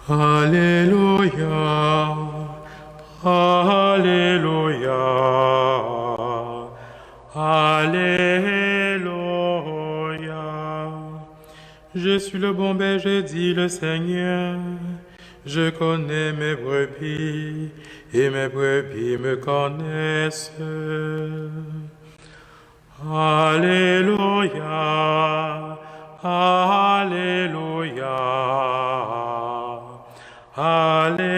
Alléluia, Alléluia, Alléluia. Je suis le bon berger, dit le Seigneur. Je connais mes brebis et mes brebis me connaissent. Alléluia, Alléluia, Alléluia.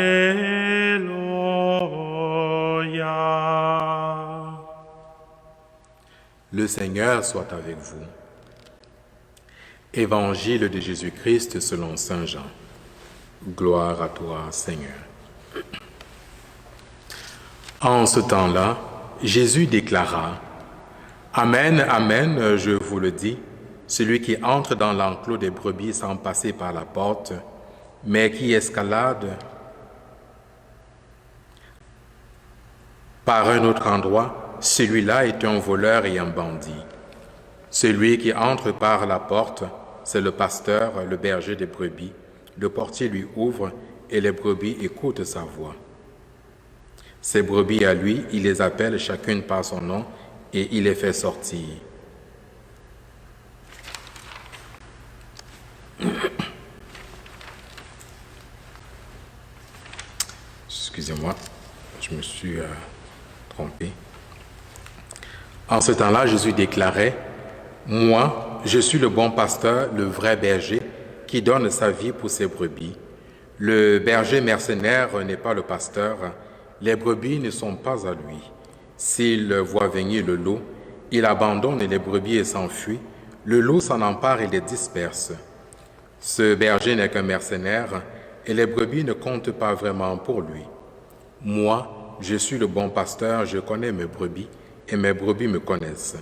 Le Seigneur soit avec vous. Évangile de Jésus-Christ selon saint Jean. Gloire à toi, Seigneur. En ce temps-là, Jésus déclara: Amen, amen, je vous le dis, celui qui entre dans l'enclos des brebis sans passer par la porte, mais qui escalade par un autre endroit, celui-là est un voleur et un bandit. Celui qui entre par la porte, c'est le pasteur, le berger des brebis. Le portier lui ouvre et les brebis écoutent sa voix. Ces brebis à lui, il les appelle chacune par son nom et il les fait sortir. Excusez-moi, je me suis trompé. En ce temps-là, Jésus déclarait: Moi, je suis le bon pasteur, le vrai berger, qui donne sa vie pour ses brebis. Le berger mercenaire n'est pas le pasteur, les brebis ne sont pas à lui. S'il voit venir le loup, il abandonne les brebis et s'enfuit. Le loup s'en empare et les disperse. Ce berger n'est qu'un mercenaire et les brebis ne comptent pas vraiment pour lui. Moi, je suis le bon pasteur, je connais mes brebis et mes brebis me connaissent.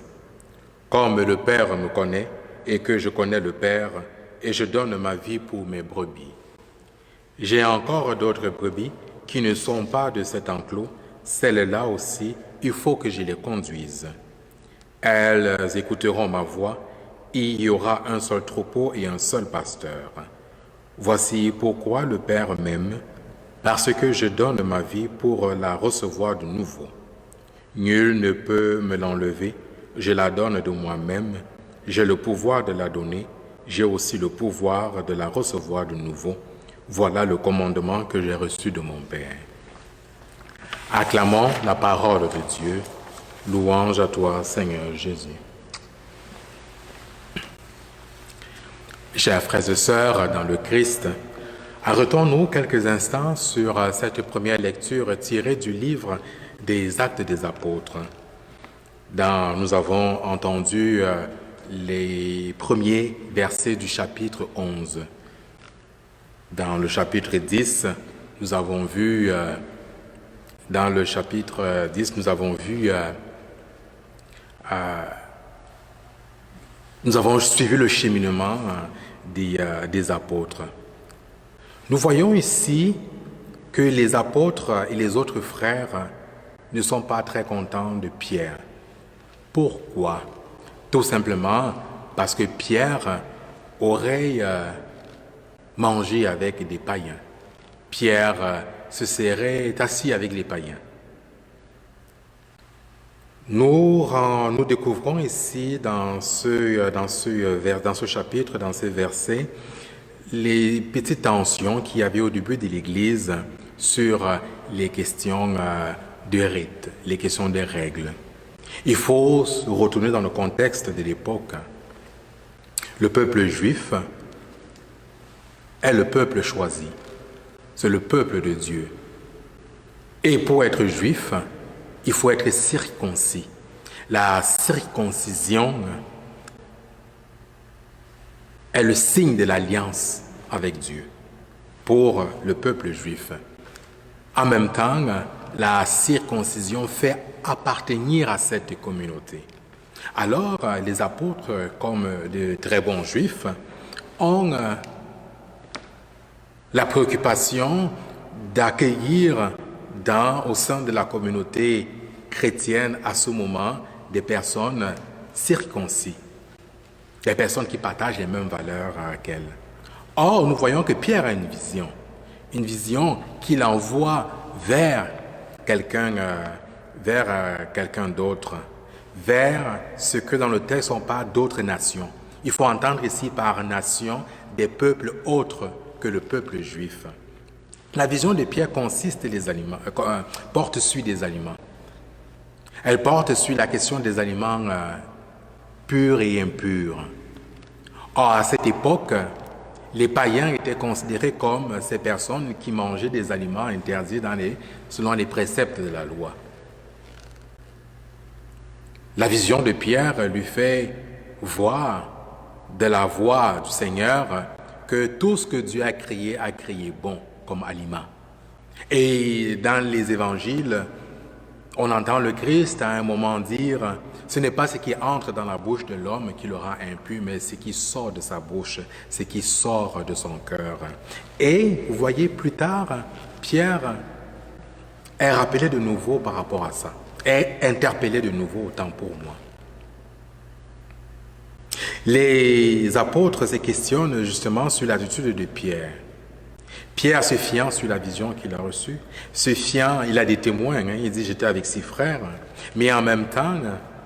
Comme le Père me connaît et que je connais le Père, et je donne ma vie pour mes brebis. J'ai encore d'autres brebis qui ne sont pas de cet enclos. Celles-là aussi, il faut que je les conduise. Elles écouteront ma voix. Il y aura un seul troupeau et un seul pasteur. Voici pourquoi le Père m'aime, parce que je donne ma vie pour la recevoir de nouveau. Nul ne peut me l'enlever, je la donne de moi-même. J'ai le pouvoir de la donner, j'ai aussi le pouvoir de la recevoir de nouveau. Voilà le commandement que j'ai reçu de mon Père. Acclamons la parole de Dieu. Louange à toi, Seigneur Jésus. Chers frères et sœurs dans le Christ, arrêtons-nous quelques instants sur cette première lecture tirée du livre des Actes des Apôtres. Nous avons entendu les premiers versets du chapitre 11. Dans le chapitre 10, nous avons vu, nous avons suivi le cheminement des apôtres. Nous voyons ici que les apôtres et les autres frères ne sont pas très contents de Pierre. Pourquoi? Tout simplement parce que Pierre aurait mangé avec des païens. Pierre se serait assis avec les païens. Nous découvrons ici dans ce chapitre, dans ces versets, les petites tensions qu'il y avait au début de l'Église sur les questions de rites, les questions des règles. Il faut se retourner dans le contexte de l'époque. Le peuple juif est le peuple choisi. C'est le peuple de Dieu. Et pour être juif, il faut être circoncis. La circoncision est le signe de l'alliance avec Dieu pour le peuple juif. En même temps, la circoncision fait appartenir à cette communauté. Alors, les apôtres, comme de très bons juifs, ont la préoccupation d'accueillir au sein de la communauté chrétienne à ce moment des personnes circoncis, des personnes qui partagent les mêmes valeurs qu'elles. Or, nous voyons que Pierre a une vision. une vision qu'il envoie vers quelqu'un d'autre, vers ce que dans le texte on parle d'autres nations. Il faut entendre ici par nation des peuples autres que le peuple juif. La vision de Pierre porte sur des aliments. Elle porte sur la question des aliments purs et impurs. Or, à cette époque, les païens étaient considérés comme ces personnes qui mangeaient des aliments interdits selon les préceptes de la loi. La vision de Pierre lui fait voir de la voix du Seigneur que tout ce que Dieu a créé bon comme aliment. Et dans les évangiles, on entend le Christ à un moment dire « Ce n'est pas ce qui entre dans la bouche de l'homme qui le rend impur, mais ce qui sort de sa bouche, ce qui sort de son cœur. » Et vous voyez plus tard, Pierre est rappelé de nouveau par rapport à ça, est interpellé de nouveau, autant pour moi. Les apôtres se questionnent justement sur l'attitude de Pierre. Pierre se fiant sur la vision qu'il a reçue, se fiant, il a des témoins, il dit « j'étais avec ses frères », mais en même temps,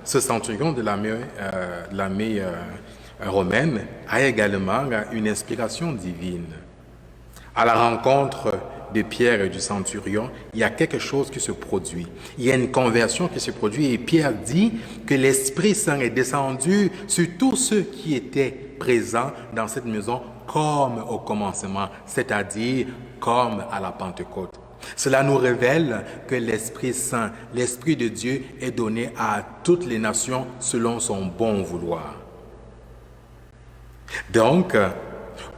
ce centurion de l'armée romaine a également une inspiration divine. À la rencontre de Pierre et du centurion, il y a quelque chose qui se produit. Il y a une conversion qui se produit et Pierre dit que l'Esprit Saint est descendu sur tous ceux qui étaient présents dans cette maison comme au commencement, c'est-à-dire comme à la Pentecôte. Cela nous révèle que l'Esprit Saint, l'Esprit de Dieu est donné à toutes les nations selon son bon vouloir. Donc,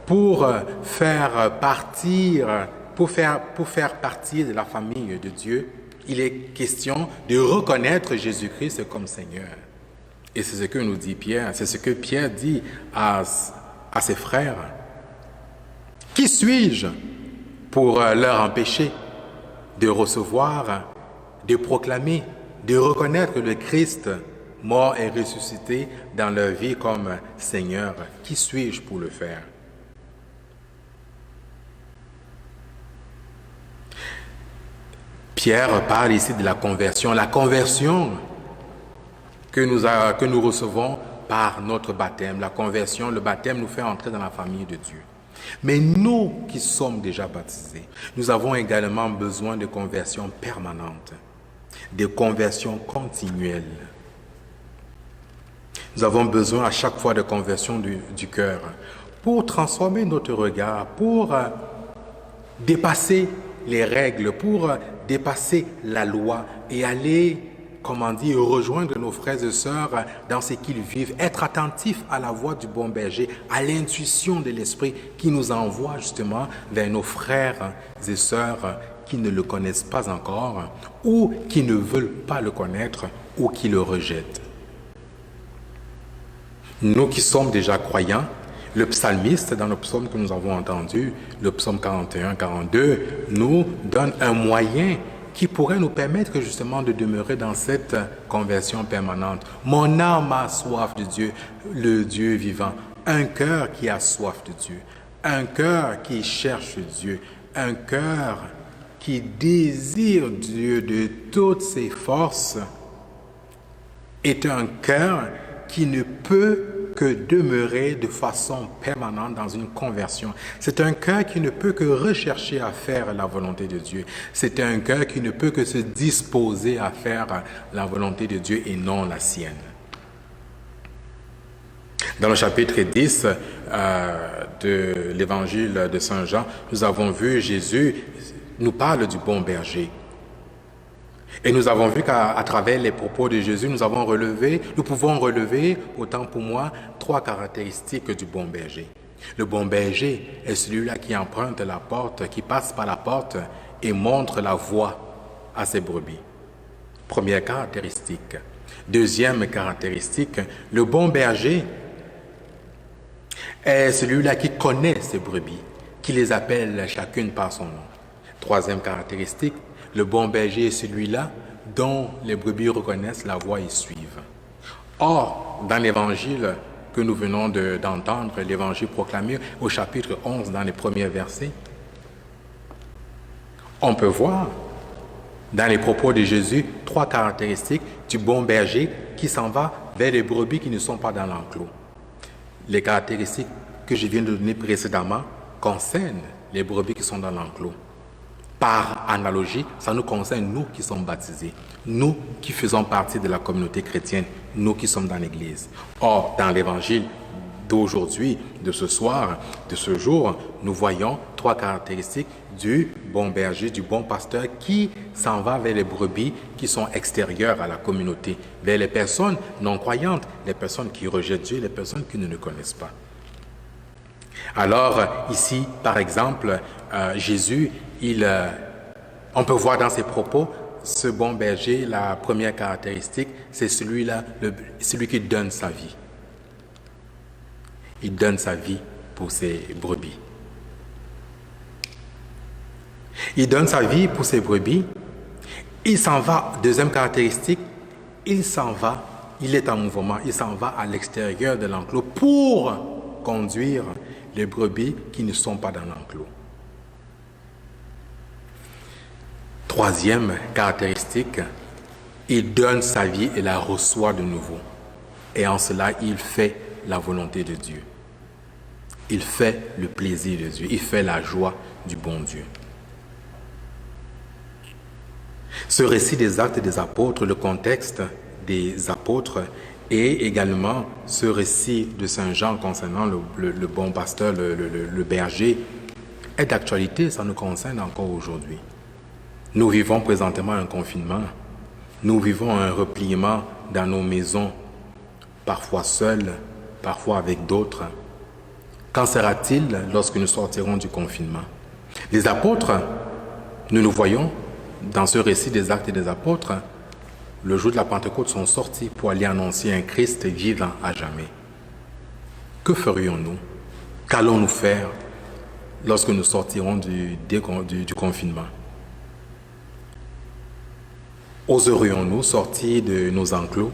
pour faire partie de la famille de Dieu, il est question de reconnaître Jésus-Christ comme Seigneur. Et c'est ce que nous dit Pierre, c'est ce que Pierre dit à ses frères. Qui suis-je pour leur empêcher de recevoir, de proclamer, de reconnaître le Christ mort et ressuscité dans leur vie comme Seigneur? Qui suis-je pour le faire? Pierre parle ici de la conversion que nous recevons par notre baptême. La conversion, le baptême nous fait entrer dans la famille de Dieu. Mais nous qui sommes déjà baptisés, nous avons également besoin de conversion permanente, de conversion continuelle. Nous avons besoin à chaque fois de conversion du cœur pour transformer notre regard, pour dépasser les règles, pour dépasser la loi et aller, rejoindre nos frères et sœurs dans ce qu'ils vivent, être attentifs à la voix du bon berger, à l'intuition de l'Esprit qui nous envoie justement vers nos frères et sœurs qui ne le connaissent pas encore ou qui ne veulent pas le connaître ou qui le rejettent. Nous qui sommes déjà croyants, le psalmiste, dans le psaume que nous avons entendu, le psaume 41-42, nous donne un moyen qui pourrait nous permettre justement de demeurer dans cette conversion permanente. Mon âme a soif de Dieu, le Dieu vivant. Un cœur qui a soif de Dieu, un cœur qui cherche Dieu, un cœur qui désire Dieu de toutes ses forces, est un cœur qui ne peut que demeurer de façon permanente dans une conversion. C'est un cœur qui ne peut que rechercher à faire la volonté de Dieu. C'est un cœur qui ne peut que se disposer à faire la volonté de Dieu et non la sienne. Dans le chapitre 10 de l'évangile de Saint Jean, nous avons vu Jésus nous parle du bon berger. Et nous avons vu qu'à travers les propos de Jésus, nous pouvons relever, autant pour moi, 3 caractéristiques du bon berger. Le bon berger est celui-là qui emprunte la porte, qui passe par la porte et montre la voie à ses brebis. Première caractéristique. Deuxième caractéristique, le bon berger est celui-là qui connaît ses brebis, qui les appelle chacune par son nom. Troisième caractéristique, le bon berger est celui-là dont les brebis reconnaissent la voix et suivent. Or, dans l'évangile que nous venons d'entendre, l'évangile proclamé au chapitre 11, dans les premiers versets, On peut voir dans les propos de Jésus 3 caractéristiques du bon berger qui s'en va vers les brebis qui ne sont pas dans l'enclos. Les caractéristiques que je viens de donner précédemment concernent les brebis qui sont dans l'enclos. Par analogie, ça nous concerne nous qui sommes baptisés, nous qui faisons partie de la communauté chrétienne, nous qui sommes dans l'Église. Or, dans l'Évangile d'aujourd'hui, de ce soir, de ce jour, nous voyons 3 caractéristiques du bon berger, du bon pasteur qui s'en va vers les brebis qui sont extérieures à la communauté, vers les personnes non croyantes, les personnes qui rejettent Dieu, les personnes qui ne le connaissent pas. Alors, ici, par exemple, Jésus, on peut voir dans ses propos, ce bon berger, la première caractéristique, c'est celui qui donne sa vie. Il donne sa vie pour ses brebis. Il donne sa vie pour ses brebis. Il s'en va, deuxième caractéristique, il s'en va, il est en mouvement, il s'en va à l'extérieur de l'enclos pour conduire les brebis qui ne sont pas dans l'enclos. Troisième caractéristique, il donne sa vie et la reçoit de nouveau. Et en cela, il fait la volonté de Dieu. Il fait le plaisir de Dieu. Il fait la joie du bon Dieu. Ce récit des Actes des Apôtres, le contexte des apôtres et également ce récit de Saint Jean concernant le bon pasteur, le berger, est d'actualité, ça nous concerne encore aujourd'hui. Nous vivons présentement un confinement. Nous vivons un repliement dans nos maisons, parfois seuls, parfois avec d'autres. Qu'en sera-t-il lorsque nous sortirons du confinement? Les apôtres, nous voyons dans ce récit des Actes des Apôtres, le jour de la Pentecôte sont sortis pour aller annoncer un Christ vivant à jamais. Que ferions-nous? Qu'allons-nous faire lorsque nous sortirons du confinement? Oserions-nous sortir de nos enclos?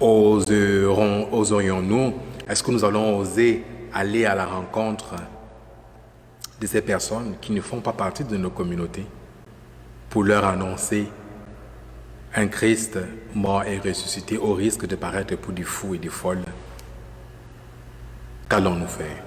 Oserions-nous? Est-ce que nous allons oser aller à la rencontre de ces personnes qui ne font pas partie de nos communautés pour leur annoncer un Christ mort et ressuscité au risque de paraître pour des fous et des folles? Qu'allons-nous faire?